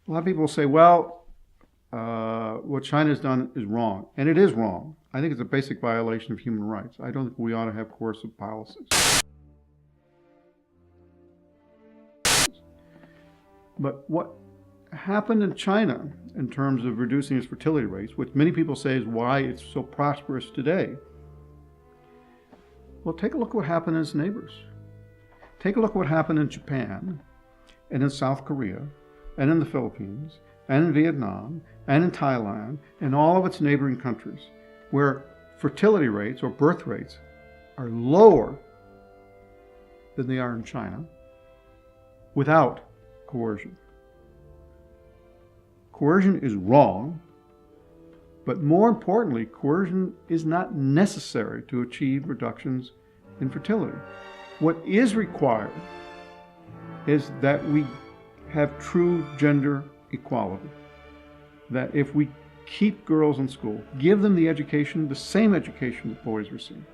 A lot of people say, well, what China's done is wrong. And it is wrong. I think it's a basic violation of human rights. I don't think we ought to have coercive policies. But what happened in China in terms of reducing its fertility rates, which many people say is why it's so prosperous today, well, take a look at what happened in its neighbors. Take a look at what happened in Japan and in South Korea and in the Philippines and in Vietnam and in Thailand and all of its neighboring countries, where fertility rates or birth rates are lower than they are in China without coercion. Coercion is wrong, but more importantly, coercion is not necessary to achieve reductions in fertility. What is required is that we have true gender equality. That if we keep girls in school, give them the education, the same education that boys receive,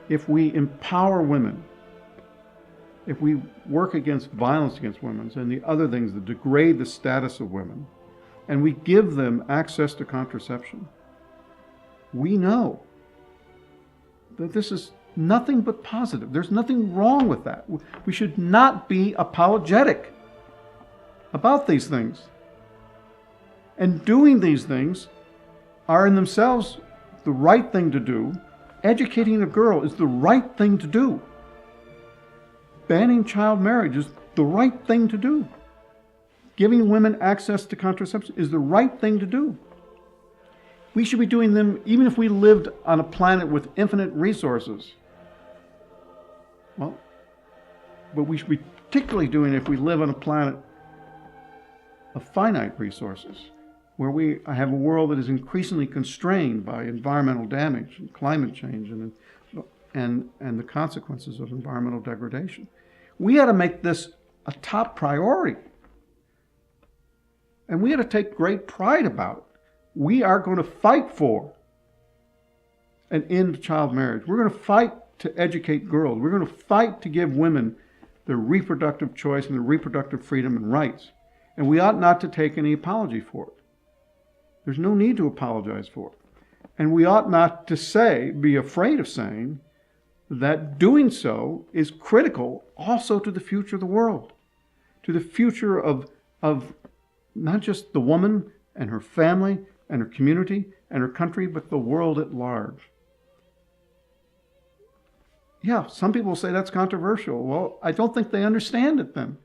if we empower women, if we work against violence against women and the other things that degrade the status of women, and we give them access to contraception, we know that this is nothing but positive. There's nothing wrong with that. We should not be apologetic about these things. And doing these things are in themselves the right thing to do. Educating a girl is the right thing to do. Banning child marriage is the right thing to do. Giving women access to contraception is the right thing to do. We should be doing them even if we lived on a planet with infinite resources. Well, but we should be particularly doing it if we live on a planet of finite resources, where we have a world that is increasingly constrained by environmental damage and climate change and the consequences of environmental degradation. We had to make this a top priority. And we had to take great pride about it. We are going to fight for an end to child marriage. We're going to fight to educate girls. We're going to fight to give women their reproductive choice and their reproductive freedom and rights. And we ought not to take any apology for it. There's no need to apologize for it. And we ought not to be afraid of saying that doing so is critical also to the future of the world, to the future of not just the woman and her family and her community and her country, but the world at large. Yeah, some people say that's controversial. Well, I don't think they understand it then.